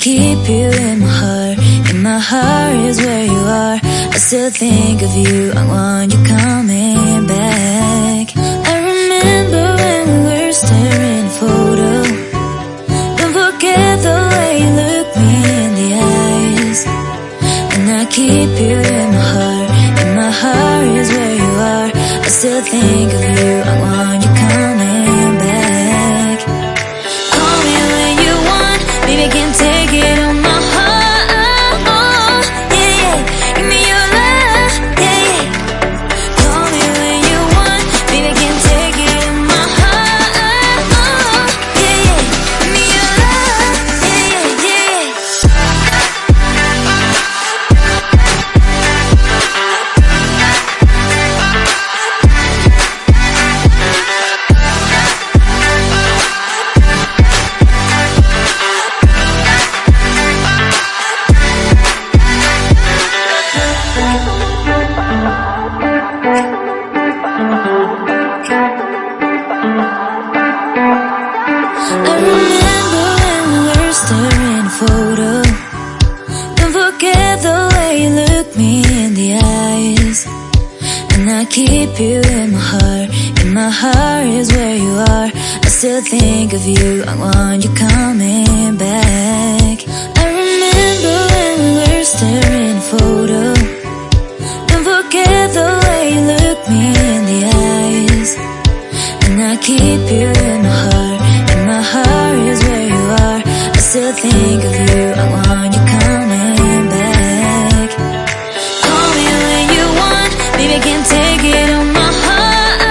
keep you in my heart. In my heart is where you are. I still think of you. I want you coming back. I remember when we were staring at a photo. Don't forget the way you look me in the eyes. And I keep you in my heart. In my heart is where you are. I still think of you. I want you coming back. Call me when you want. Baby, I can't take it on my heart. Yeah, yeah. Give me your love. Yeah, yeah. Call me when you want. Baby, I can't take it on my heart. Yeah, yeah. Give me your love. Yeah, yeah, yeah. I remember when we were staring at a photo. Don't forget the way you look me in the eyes. And I keep you in my heart. In my heart is where you are. I still think of you. I want you coming back. I remember when we were staring at a photo. Don't forget the way you look me in the eyes. And I keep you in my heart. In my heart is where you are. I still think of you. I want you coming back. Call me when you want. Baby, I can't take it on my heart.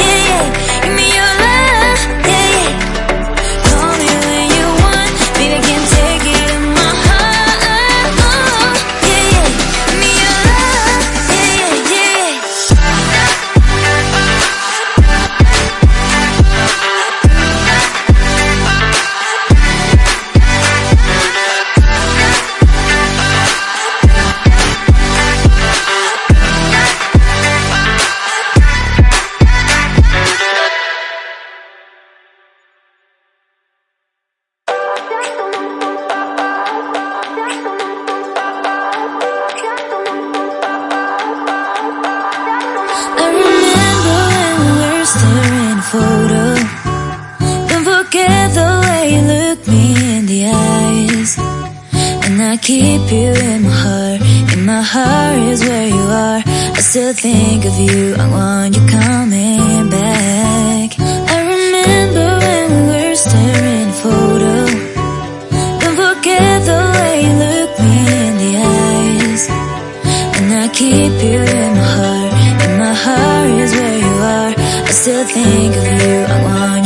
Yeah, yeah. Give me your love. Yeah, yeah. Call me when you want. Baby, I can't take it on my heart. Yeah, yeah. Give me your love. Yeah, yeah, yeah. I remember when we were staring at a photo. Don't forget the way you look me in the eyes. And I keep you in my heart. In my heart is where you are. I still think of you. I want you coming back. I remember when we were staring at a photo. Don't forget the way you look me in the eyes. And I keep you in my heart. In my heart is where you are. I still think of you. I want you